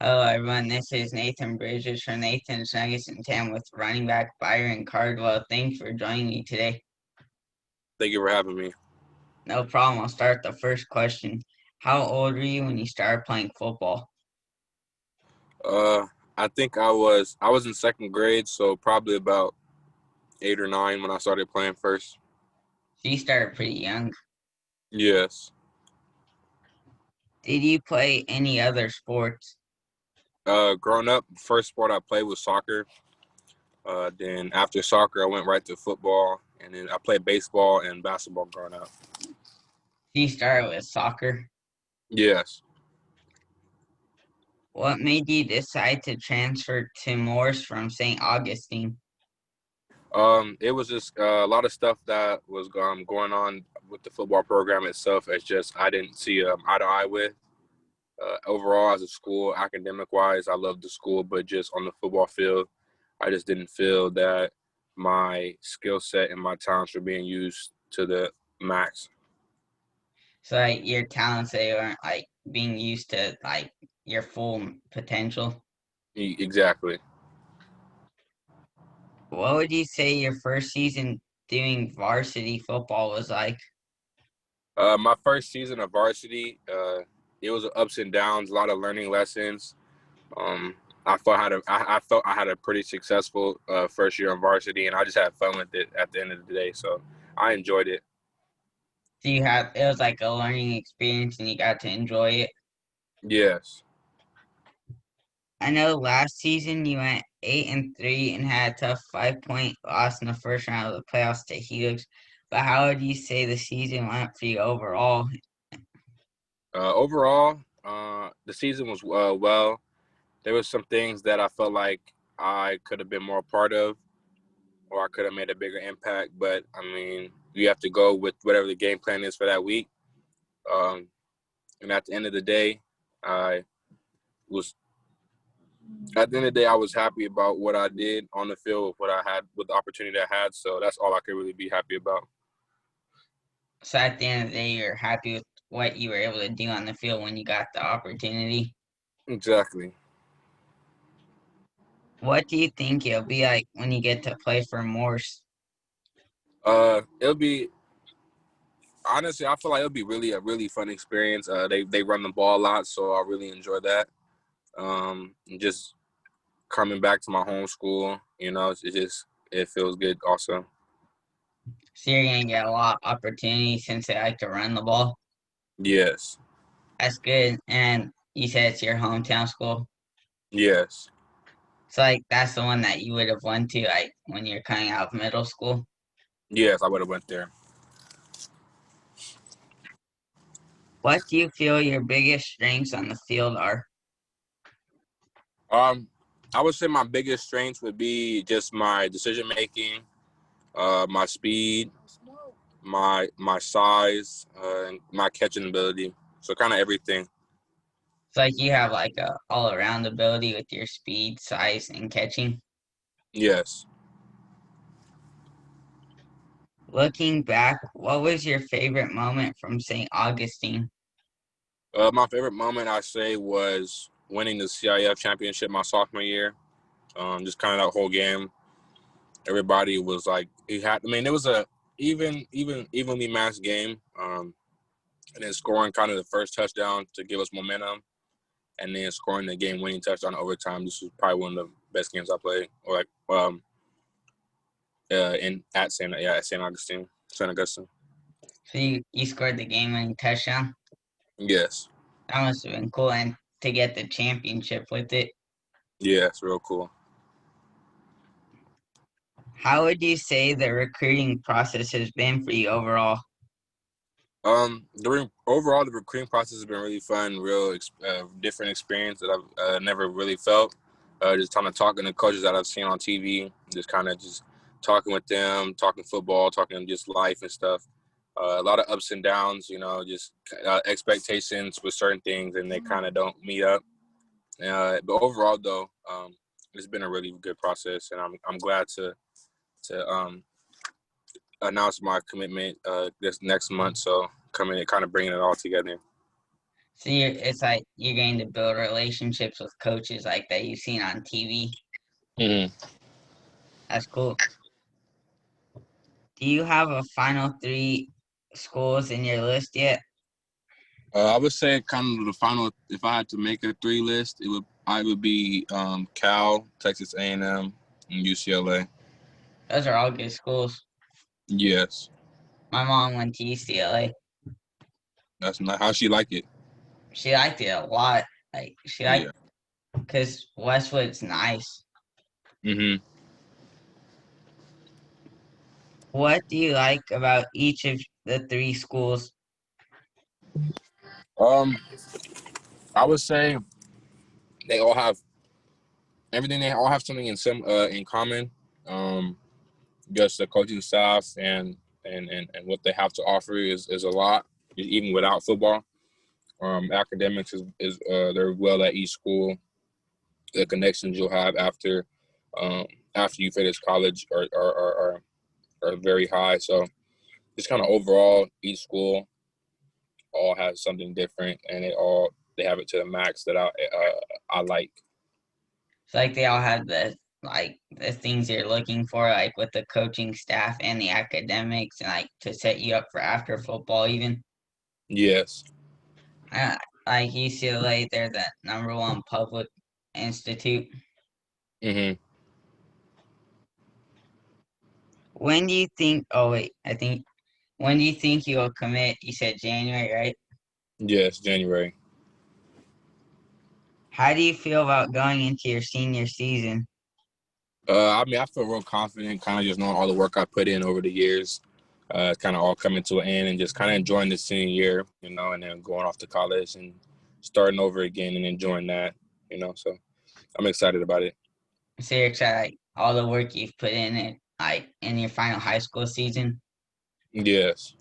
Hello, everyone. This is Nathan Bridges from Nathan's Nuggets and Tam with running back Byron Cardwell. Thanks for joining me today. Thank you for having me. No problem. I'll start the first question. How old were you when you started playing football? Uh, I think I was in second grade, so probably about 8 or 9 when I started playing first. So you started pretty young. Yes. Did you play any other sports? Growing up, first sport I played was soccer. Then after soccer, I went right to football, and then I played baseball and basketball growing up. You started with soccer. Yes. What made you decide to transfer to Morse from St. Augustine? It was just a lot of stuff that was going on with the football program itself. It's just I didn't see eye to eye with. Overall, as a school, academic-wise, I loved the school, but just on the football field, I just didn't feel that my skill set and my talents were being used to the max. So your talents, they weren't being used to your full potential. Exactly. What would you say your first season doing varsity football was like? My first season of varsity, it was ups and downs, a lot of learning lessons. Um, I felt I had a pretty successful first year on varsity, and I just had fun with it at the end of the day. So I enjoyed it. Do you have it was like a learning experience and you got to enjoy it? Yes. I know last season you went 8-3 and had a tough 5-point loss in the first round of the playoffs to Helix. But how would you say the season went for you overall? Overall, the season was well. There was some things that I felt like I could have been more a part of, or I could have made a bigger impact. But I mean, you have to go with whatever the game plan is for that week. Um, and at the end of the day, I was I was happy about what I did on the field, with what I had, with the opportunity I had. So that's all I could really be happy about. So at the end of the day, you're happy with what you were able to do on the field when you got the opportunity. Exactly. What do you think it'll be like when you get to play for Morse? It'll be honestly, I feel like it'll be really a really fun experience. They run the ball a lot, so I really enjoy that. Just coming back to my home school, it feels good also. So you're gonna get a lot of opportunities since they like to run the ball. Yes. That's good. And you said it's your hometown school. Yes. So that's the one that you would have went to when you're coming out of middle school. Yes, I would have went there. What do you feel your biggest strengths on the field are? Um, I would say my biggest strengths would be just my decision making, my speed, my size, and my catching ability. So kind of everything. It's like you have like a all around ability with your speed, size, and catching. Yes. Looking back, what was your favorite moment from St. Augustine? My favorite moment I say was winning the CIF championship my sophomore year. Just kind of that whole game. Everybody was like, he had. I mean, it was a evenly matched game. And then scoring kind of the first touchdown to give us momentum, and then scoring the game-winning touchdown in overtime. This was probably one of the best games I played, or at St Augustine, St Augustine. So you scored the game winning touchdown. Yes, That must have been cool and to get the championship with it. yeah, it's real cool. How would you say the recruiting process has been for you overall? Overall, the recruiting process has been really fun, different experience that I've never really felt. Just kind of talking to coaches that I've seen on TV, just talking with them, talking football, talking just life and stuff. A lot of ups and downs, just expectations with certain things, and they kind of don't meet up. But overall, though, it's been a really good process, and I'm glad to announce my commitment this next month. So coming and kind of bringing it all together. So it's like you're getting to build relationships with coaches like that you've seen on TV. Hmm. That's cool. Do you have a final three schools in your list yet? I would say kind of the final. If I had to make a three list, I would be Cal, Texas A&M, and UCLA. Those are all good schools. Yes, My mom went to UCLA. that's not how she like it. She liked it a lot. Like she Yeah. liked because Westwood's nice. Hmm. What do you like about each of the three schools? Um, I would say they all have everything. They all have something in common. Um, just the coaching staff and what they have to offer is a lot, even without football. Academics is they're well at each school. The connections you'll have um, after you finish college are very high. So just kind of overall, each school all has something different, and they have it to the max that I like. It's like they all have the things you're looking for, like with the coaching staff and the academics, and like to set you up for after football. Even Yes. uh, like UCLA, they're the number one public institute. Hmm. When do you think? Oh wait, I think when do you think you'll commit? You said January, right? Yes. January. How do you feel about going into your senior season? I mean, I feel real confident, kind of just knowing all the work I put in over the years. Kind of all coming to an end and just kind of enjoying the senior year, and then going off to college and starting over again and enjoying that. So I'm excited about it. So you're excited, like all the work you've put in it, like in your final high school season. Yes.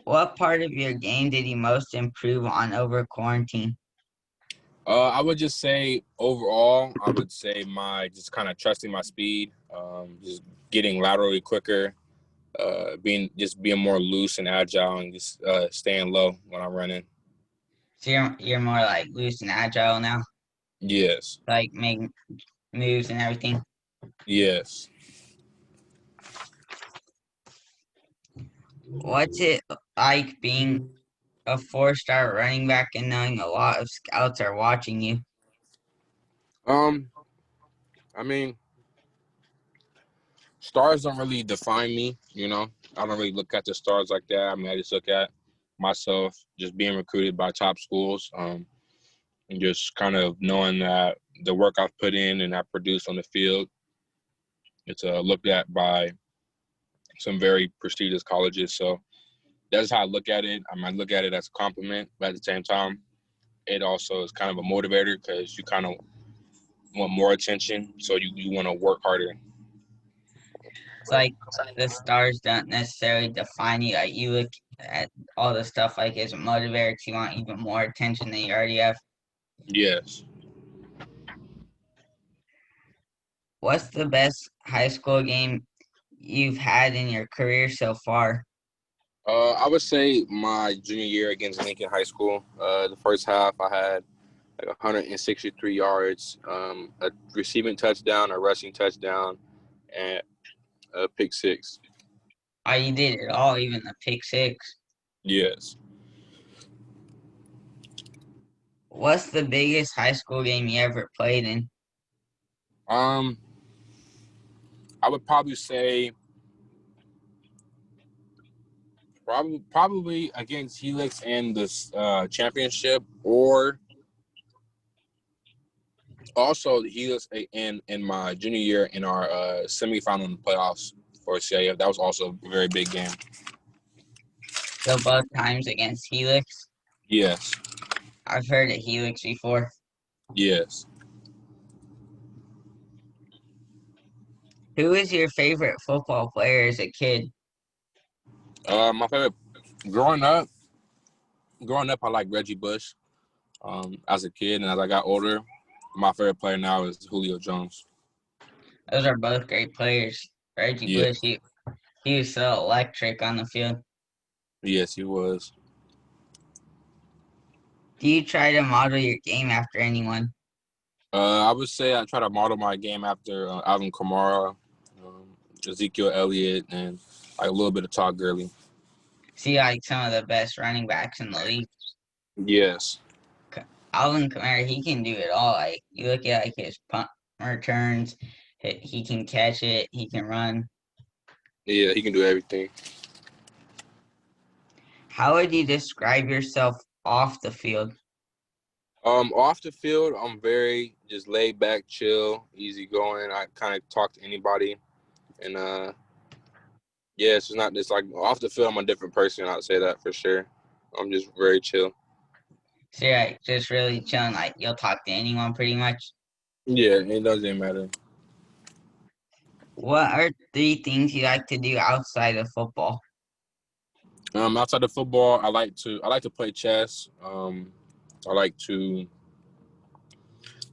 What part of your game did you most improve on over quarantine? I would just say overall, I would say my just kind of trusting my speed, just getting laterally quicker, being more loose and agile, and just staying low when I'm running. So you're more like loose and agile now, Yes. like making moves and everything. Yes. What's it like being a four-star running back and knowing a lot of scouts are watching you? Um, I mean, stars don't really define me. I don't really look at the stars like that. I mean, I just look at myself just being recruited by top schools, and just kind of knowing that the work I've put in and I produced on the field, it's looked at by some very prestigious colleges. So that's how I look at it. I might look at it as a compliment, but at the same time, it also is kind of a motivator because you kind of want more attention. So you want to work harder. It's like the stars don't necessarily define you. Like you look at all the stuff like as a motivator 'cause you want even more attention than you already have. Yes. What's the best high school game you've had in your career so far? I would say my junior year against Lincoln High School. The first half, I had like 163 yards, a receiving touchdown, a rushing touchdown, and a pick six. Oh, you did it all, even the pick six. Yes. What's the biggest high school game you ever played in? Um, I would probably say probably against Helix in the championship, or also the Helix in my junior year in our semifinal in the playoffs for CIF. That was also a very big game. So both times against Helix. Yes. I've heard of Helix before. Yes. Who is your favorite football player as a kid? My favorite growing up, I like Reggie Bush. As a kid and as I got older, my favorite player now is Julio Jones. Those are both great players. Reggie Yeah. Bush, he was so electric on the field. Yes, he was. Do you try to model your game after anyone? I would say I try to model my game after Alvin Kamara, Ezekiel Elliott, and like a little bit of Todd Gurley. See, like some of the best running backs in the league. Yes. Alvin Kamara, he can do it all. Like you look at like his punt returns, he can catch it, he can run. Yeah, he can do everything. How would you describe yourself off the field? Off the field, I'm very just laid back, chill, easy going. I kind of talk to anybody, and yeah, it's just not just like off the field. I'm a different person. I'd say that for sure. I'm just very chill. So you're like just really chilling, like you'll talk to anyone pretty much. Yeah, it doesn't matter. What are three things you like to do outside of football? Outside of football, I like to play chess. I like to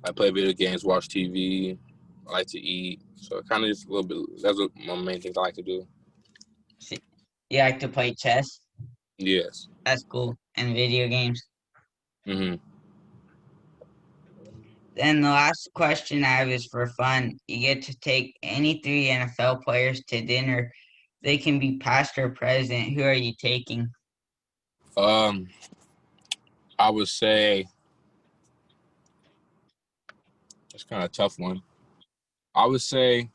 I play video games, watch TV. I like to eat. So kind of just a little bit. That's what my main things I like to do. See, you like to play chess? Yes. That's cool. And video games. Mhm. Then the last question I have is for fun. You get to take any three NFL players to dinner. They can be past or present. Who are you taking? Um, I would say it's kind of a tough one. I would say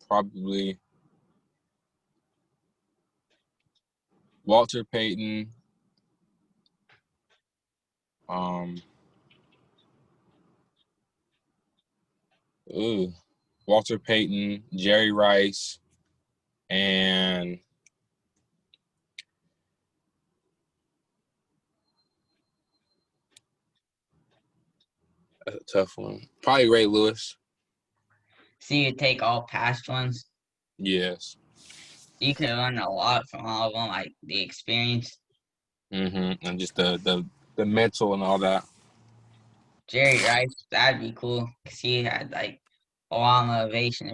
probably Walter Payton. Um, ooh, Walter Payton, Jerry Rice, and that's a tough one. Probably Ray Lewis. So you take all past ones. Yes. You can learn a lot from all of them, like the experience. And just the mental and all that. Jerry Rice, that'd be cool because he had like a lot of motivation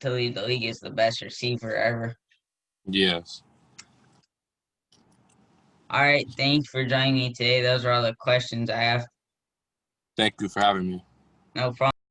to lead the league as the best receiver ever. Yes. All right, thanks for joining me today. Those are all the questions I have. Thank you for having me. No problem.